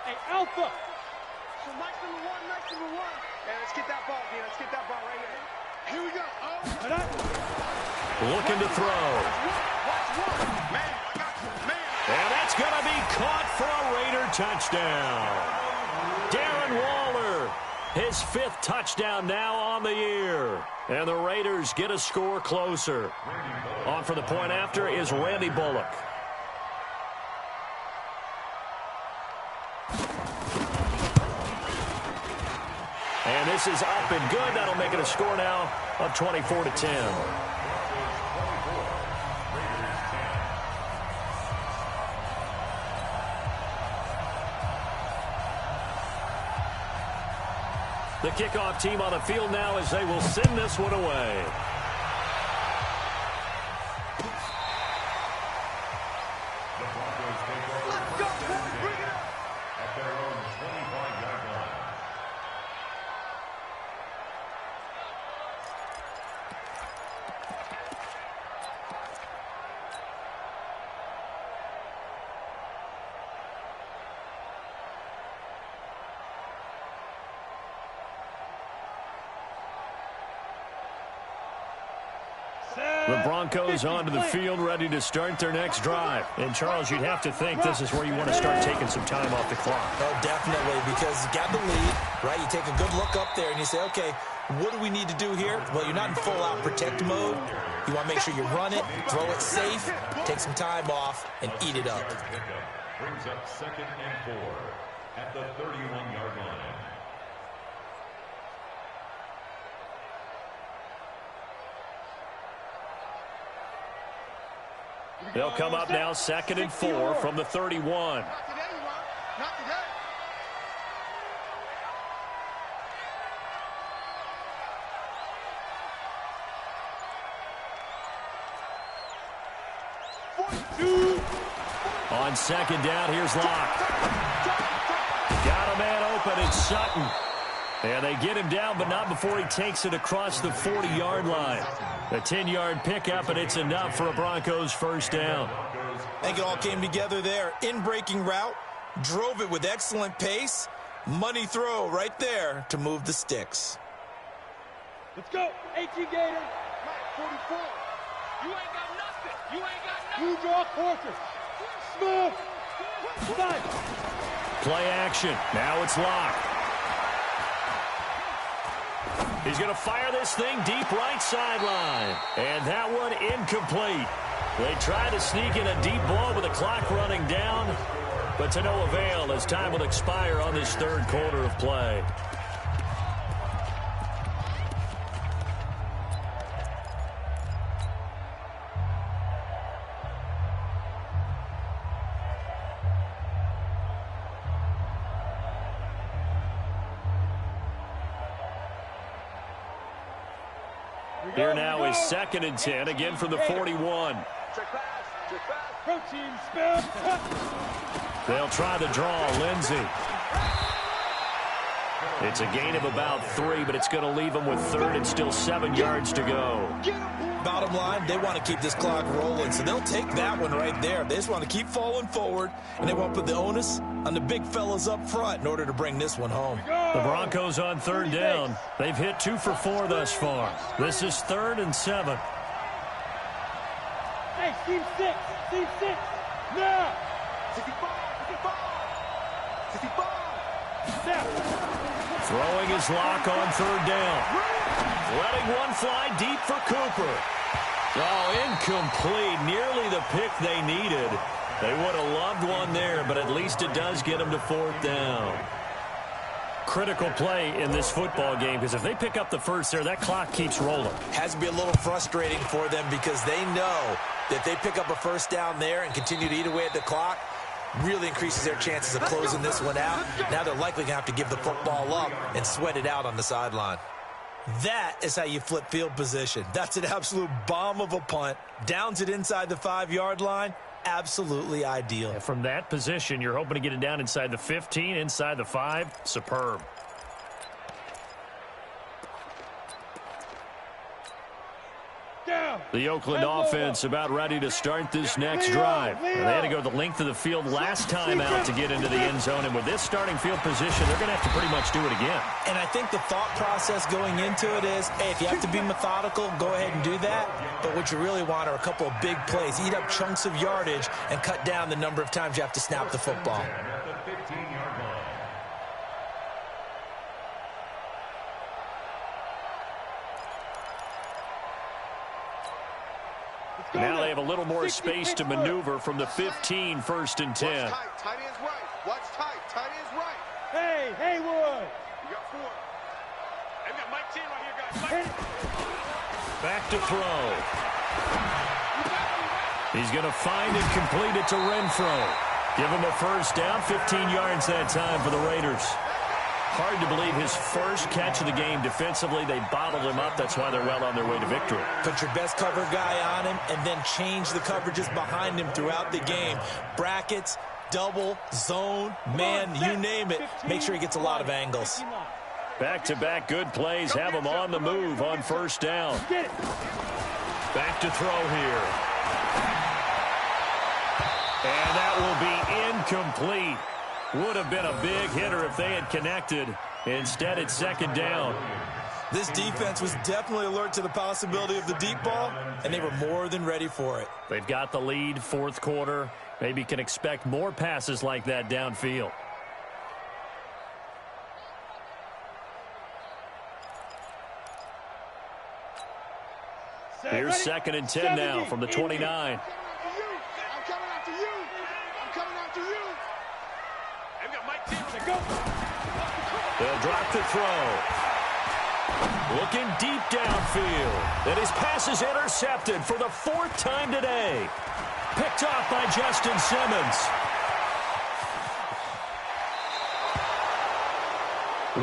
Speaker 2: Hey, Alpha.
Speaker 6: So nice number one. Hey, let's get that ball, man. Let's get that ball right here. Here we go.
Speaker 1: Looking to throw.
Speaker 6: Watch one. Man, I got you. Man.
Speaker 1: And that's going to be caught for a Raider touchdown. Darren Waller, his 5th touchdown now on the year. And the Raiders get a score closer. On for the point after is Randy Bullock. And this is up and good. That'll make it a score now of 24-10. The kickoff team on the field now as they will send this one away. The Broncos onto the field, ready to start their next drive. And, Charles, you'd have to think this is where you want to start taking some time off the clock.
Speaker 5: Oh, definitely, because you got the lead, right? You take a good look up there and you say, okay, what do we need to do here? Well, you're not in full-out protect mode. You want to make sure you run it, throw it safe, take some time off, and eat it up.
Speaker 3: Brings up 2nd and 4 at the 31-yard line.
Speaker 1: They'll come up now 2nd and 4 from the 31.
Speaker 6: Not today, Ron. Not today.
Speaker 1: On 2nd down, here's Locke. Got a man open, it's Sutton. And they get him down, but not before he takes it across the 40-yard line. A 10-yard pickup, and it's enough for a Broncos first down.
Speaker 5: I think it all came together there. In-breaking route, drove it with excellent pace. Money throw right there to move the sticks.
Speaker 2: Let's go. 18 Gator.
Speaker 6: 44.
Speaker 4: You ain't got nothing. You ain't got nothing.
Speaker 2: Blue draw quarter. Smooth. Side.
Speaker 1: Play action. Now it's Locke. He's going to fire this thing deep right sideline. And that one incomplete. They try to sneak in a deep ball with the clock running down, but to no avail as time will expire on this third quarter of play. Here now is 2nd and 10, again from the 41.
Speaker 2: Protein spell.
Speaker 1: They'll try the draw, Lindsey. It's a gain of about 3, but it's going to leave them with 3rd and still 7 yards to go.
Speaker 5: Bottom line, they want to keep this clock rolling, so they'll take that one right there. They just want to keep falling forward, and they want to put the onus on the big fellas up front in order to bring this one home.
Speaker 1: The Broncos on 3rd down. They've hit 2 for 4 thus far. This is 3rd and 7.
Speaker 2: Hey, team 6. Team 6. Now.
Speaker 6: 65. 65. 65.
Speaker 2: Now.
Speaker 1: Throwing his Lock on 3rd down. Letting one fly deep for Cooper. Oh, incomplete. Nearly the pick they needed. They would have loved one there, but at least it does get them to 4th down. Critical play in this football game, because if they pick up the first there, that clock keeps rolling.
Speaker 5: Has to be a little frustrating for them because they know that they pick up a first down there and continue to eat away at the clock, really increases their chances of closing this one out. Now they're likely going to have to give the football up and sweat it out on the sideline. That is how you flip field position. That's an absolute bomb of a punt. Downs it inside the 5-yard line. Absolutely ideal.
Speaker 1: And from that position, you're hoping to get it down inside the 15, inside the 5. Superb.
Speaker 2: Down.
Speaker 1: The Oakland offense about ready to start this next drive. And they had to go the length of the field last time out to get into the end zone. And with this starting field position, they're going to have to pretty much do it again.
Speaker 5: And I think the thought process going into it is, hey, if you have to be methodical, go ahead and do that. But what you really want are a couple of big plays. Eat up chunks of yardage and cut down the number of times you have to snap the football.
Speaker 3: At the 15-yard line.
Speaker 1: Now they have a little more space to maneuver from the 15, 1st and 10.
Speaker 6: Watch tight. Tight end's right. Watch tight. Tight end's right.
Speaker 2: Hey, Haywood.
Speaker 6: You got 4.
Speaker 4: They've got Mike 10 right here, guys.
Speaker 2: Hey.
Speaker 1: Back to throw. He's going to find and complete it to Renfro. Give him a first down, 15 yards that time for the Raiders. Hard to believe his first catch of the game defensively. They bottled him up. That's why they're well on their way to victory.
Speaker 5: Put your best cover guy on him and then change the coverages behind him throughout the game. Brackets, double, zone, man, you name it. Make sure he gets a lot of angles.
Speaker 1: Back-to-back good plays have him on the move on first down. Back to throw here. And that will be incomplete. Would have been a big hitter if they had connected. Instead, it's 2nd down.
Speaker 5: This defense was definitely alert to the possibility of the deep ball, and they were more than ready for it.
Speaker 1: They've got the lead, fourth quarter. Maybe can expect more passes like that downfield. Here's second and 10 now from the 29.
Speaker 6: I'm coming after you. I'm coming after you.
Speaker 4: I've got Mike Taylor.
Speaker 2: Go.
Speaker 1: They'll drop the throw. Looking deep downfield. And his pass is intercepted for the fourth time today. Picked off by Justin Simmons.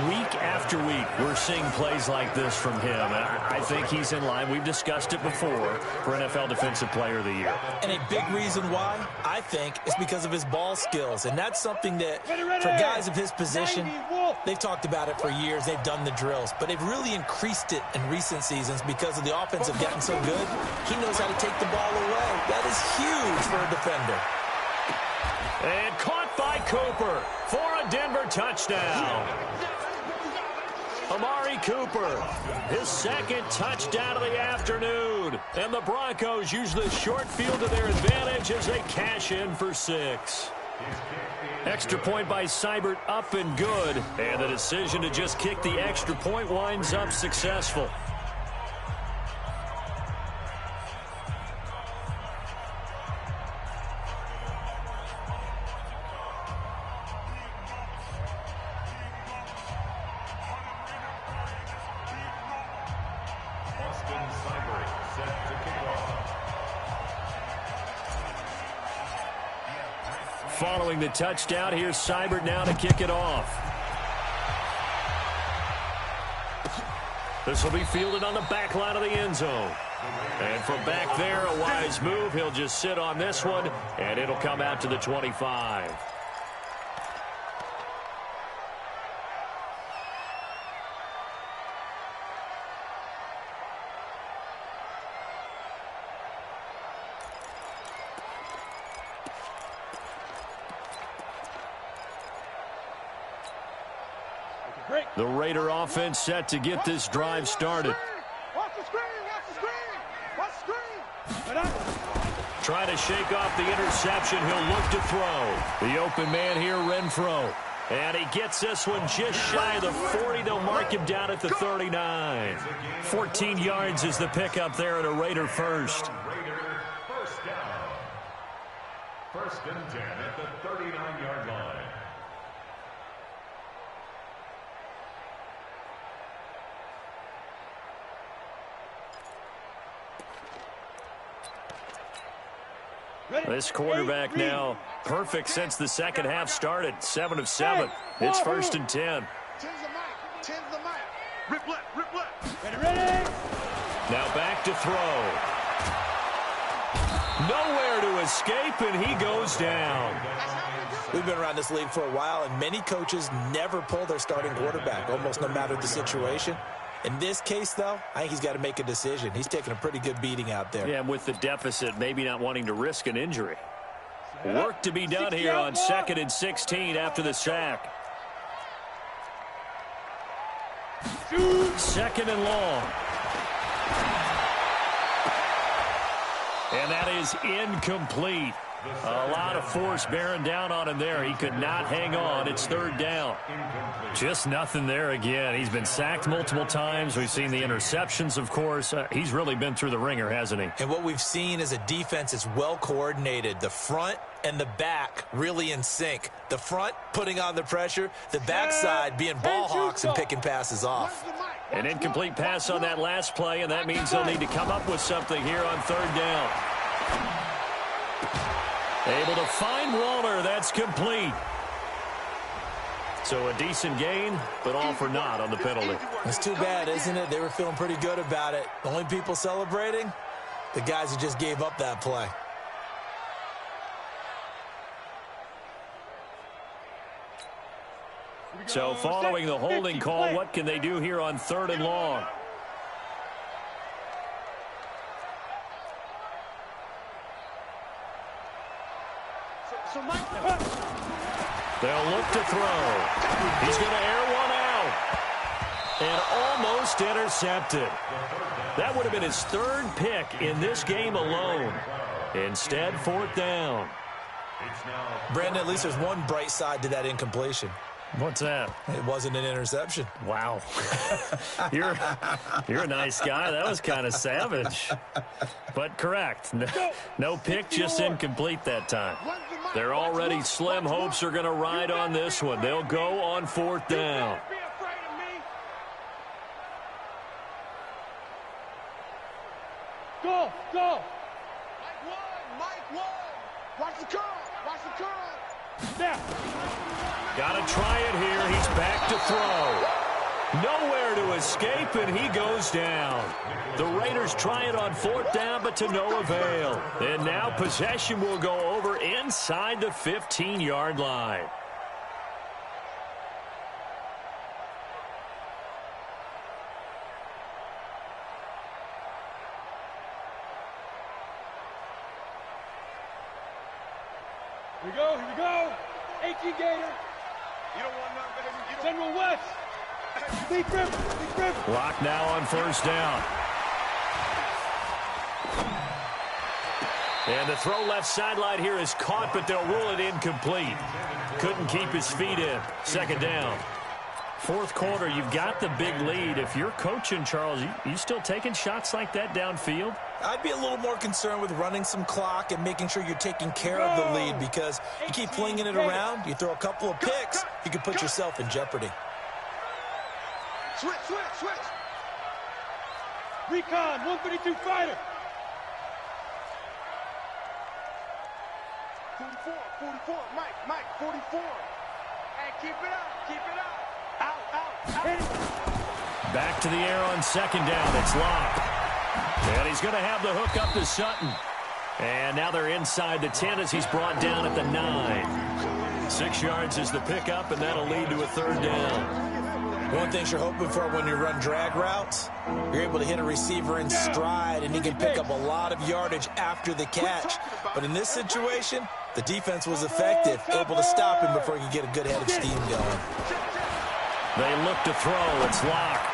Speaker 1: Week after week, we're seeing plays like this from him. And I think he's in line. We've discussed it before for NFL Defensive Player of the Year.
Speaker 5: And a big reason why, I think, is because of his ball skills. And that's something that, for guys of his position, they've talked about it for years. They've done the drills. But they've really increased it in recent seasons because of the offense have gotten so good. He knows how to take the ball away. That is huge for a defender.
Speaker 1: And caught by Cooper for a Denver touchdown. Amari Cooper, his second touchdown of the afternoon. And the Broncos use the short field to their advantage as they cash in for 6. Extra point by Seibert up and good. And the decision to just kick the extra point winds up successful. Following the touchdown, here's Seibert now to kick it off. This will be fielded on the back line of the end zone. And from back there, a wise move. He'll just sit on this one, and it'll come out to the 25. The Raider offense set to get this drive started.
Speaker 6: Watch the screen, watch the screen, watch the screen.
Speaker 1: Trying to shake off the interception. He'll look to throw. The open man here, Renfro. And he gets this one just shy of the 40. They'll mark him down at the 39. 14 yards is the pickup there at a Raider first.
Speaker 3: Raider first down. First and 10 at the 39-yard line.
Speaker 1: This quarterback now perfect since the second half started. 7 of 7. It's first and 10.
Speaker 6: 10's the mic. 10's the mic.
Speaker 4: Rip left, rip left.
Speaker 2: Ready?
Speaker 1: Now back to throw. Nowhere to escape, and he goes down.
Speaker 5: We've been around this league for a while, and many coaches never pull their starting quarterback, almost no matter the situation. In this case, though, I think he's got to make a decision. He's taking a pretty good beating out there.
Speaker 1: Yeah, and with the deficit, maybe not wanting to risk an injury. Work to be done here on 2nd and 16 after the sack. 2nd and long. And that is incomplete. A lot of force bearing down on him there. He could not hang on. It's 3rd down. Just nothing there again. He's been sacked multiple times. We've seen the interceptions, of course. He's really been through the ringer, hasn't he?
Speaker 5: And what we've seen is a defense that's well coordinated. The front and the back really in sync. The front putting on the pressure. The backside being ball hawks and picking passes off.
Speaker 1: An incomplete pass on that last play, and that means they'll need to come up with something here on 3rd down. Able to find Waller. That's complete. So a decent gain, but all for naught on the penalty.
Speaker 5: It's too bad, isn't it? They were feeling pretty good about it. The only people celebrating, the guys who just gave up that play.
Speaker 1: So following the holding call, what can they do here on 3rd and long? They'll look to throw. He's going to air one out. And almost almost intercepted. That would have been his third pick in this game alone. Instead, 4th down.
Speaker 5: Brandon, at least there's one bright side to that incompletion.
Speaker 1: What's that?
Speaker 5: It wasn't an interception.
Speaker 1: Wow. You're a nice guy. That was kind of savage. But correct. No pick, just incomplete that time. Their already slim hopes are going to ride on this one. They'll go on 4th down.
Speaker 2: Go, go.
Speaker 6: Mike one. Watch the curl. Watch the curl.
Speaker 2: Now.
Speaker 1: Got to try it here. He's back to throw. Nowhere to escape, and he goes down. The Raiders try it on 4th down, but to no avail. And now possession will go over inside the 15-yard line.
Speaker 2: Here we go, here we go. 18 Gator.
Speaker 6: You don't want none, baby. You don't.
Speaker 2: General West. Big River, Big River.
Speaker 1: Clock now on 1st down. And the throw left sideline here is caught, but they'll rule it incomplete. Couldn't keep his feet in. 2nd down. 4th quarter, you've got the big lead. If you're coaching, Charles, you still taking shots like that downfield?
Speaker 5: I'd be a little more concerned with running some clock and making sure you're taking care of the lead, because you keep flinging it around, you throw a couple of picks, you can put yourself in jeopardy.
Speaker 6: Switch, switch, switch.
Speaker 2: Recon, 132 fighter.
Speaker 6: 44, Mike, 44. Hey, keep it up, keep it up. Out.
Speaker 1: Back to the air on 2nd down. It's Locke. And he's going to have the hook up to Sutton. And now they're inside the 10 as he's brought down at the 9. 6 yards is the pickup, and that'll lead to a 3rd down.
Speaker 5: One thing you're hoping for when you run drag routes, you're able to hit a receiver in stride, and he can pick up a lot of yardage after the catch. But in this situation, the defense was effective, able to stop him before he could get a good head of steam going.
Speaker 1: They look to throw. It's Locke.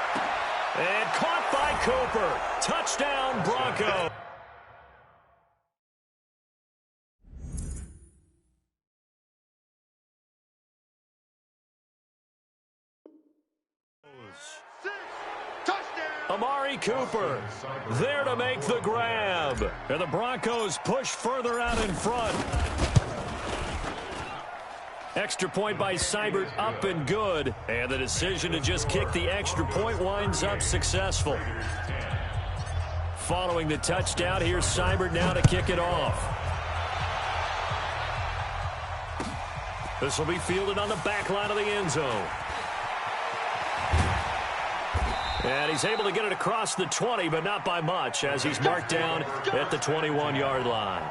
Speaker 1: And caught by Cooper. Touchdown, Bronco. Amari Cooper there to make the grab. And the Broncos push further out in front. Extra point by Seibert, up and good. And the decision to just kick the extra point winds up successful. Following the touchdown, here's Seibert now to kick it off. This will be fielded on the back line of the end zone. And he's able to get it across the 20, but not by much, as he's marked down at the 21-yard line.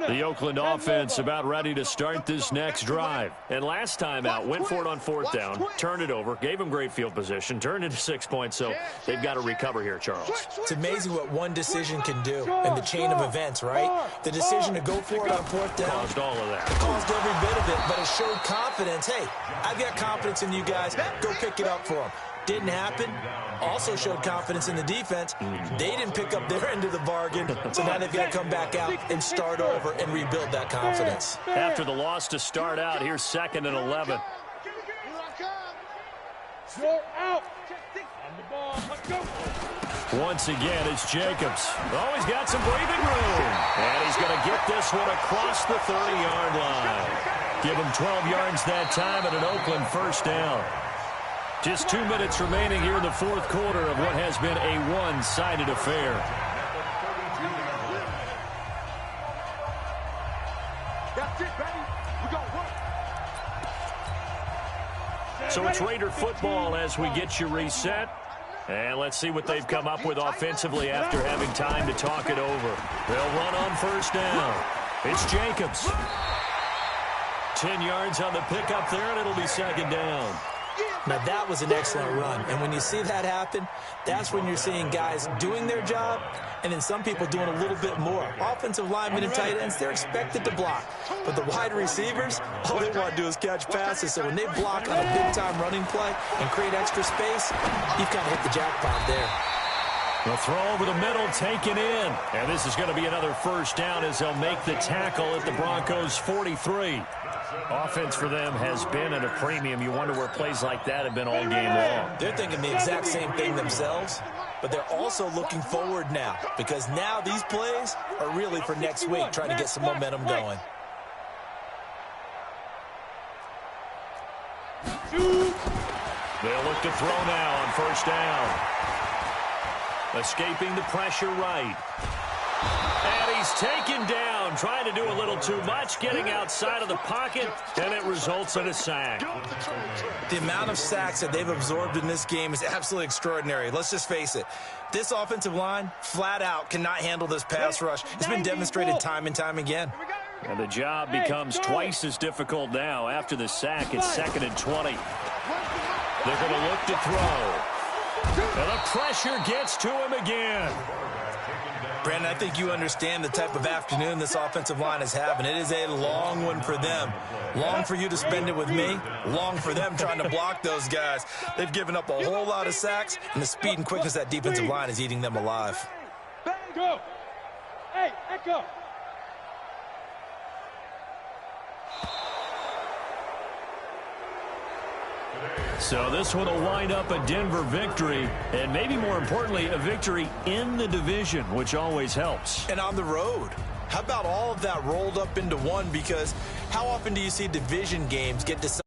Speaker 1: The Oakland offense about ready to start this next drive. And last time out, went for it on 4th down, turned it over, gave him great field position, turned into 6 points, so they've got to recover here, Charles.
Speaker 5: It's amazing what one decision can do in the chain of events, right? The decision to go for it on 4th down
Speaker 1: caused all of that.
Speaker 5: Caused every bit of it, but it showed confidence. Hey, I've got confidence in you guys. Go pick it up for them. Didn't happen. Also showed confidence in the defense. They didn't pick up their end of the bargain, so now they've got to come back out and start over and rebuild that confidence.
Speaker 1: After the loss to start out, here's 2nd and 11.
Speaker 2: You're out. On the ball. Let's go.
Speaker 1: Once again, it's Jacobs. Oh, he's got some breathing room. And he's going to get this one across the 30-yard line. Give him 12 yards that time and an Oakland 1st down. Just 2 minutes remaining here in the 4th quarter of what has been a one-sided affair.
Speaker 6: That's it, baby. We got work.
Speaker 1: So it's Raider football as we get you reset. And let's see what they've come up with offensively after having time to talk it over. They'll run on 1st down. It's Jacobs. 10 yards on the pickup there, and it'll be 2nd down.
Speaker 5: Now, that was an excellent run. And when you see that happen, that's when you're seeing guys doing their job and then some people doing a little bit more. Offensive linemen and tight ends, they're expected to block. But the wide receivers, all they want to do is catch passes. So when they block on a big-time running play and create extra space, you've kind of hit the jackpot there.
Speaker 1: The throw over the middle taken in. And this is going to be another first down as they'll make the tackle at the Broncos' 43. Offense for them has been at a premium. You wonder where plays like that have been all game long.
Speaker 5: They're thinking the exact same thing themselves, but they're also looking forward now because now these plays are really for next week, trying to get some momentum going.
Speaker 1: They'll look to throw now on first down. Escaping the pressure right. And he's taken down, trying to do a little too much, getting outside of the pocket, and it results in a sack.
Speaker 5: The amount of sacks that they've absorbed in this game is absolutely extraordinary. Let's just face it. This offensive line, flat out, cannot handle this pass rush. It's been demonstrated time and time again.
Speaker 1: And the job becomes twice as difficult now. After the sack, it's 2nd and 20. They're going to look to throw. And the pressure gets to him again.
Speaker 5: Brandon, I think you understand the type of afternoon this offensive line is having. It is a long one for them. Long for you to spend it with me. Long for them trying to block those guys. They've given up a whole lot of sacks, and the speed and quickness of that defensive line is eating them alive.
Speaker 2: Go. Hey, echo.
Speaker 1: So this one will wind up a Denver victory, and maybe more importantly, a victory in the division, which always helps.
Speaker 5: And on the road. How about all of that rolled up into one? Because how often do you see division games get decided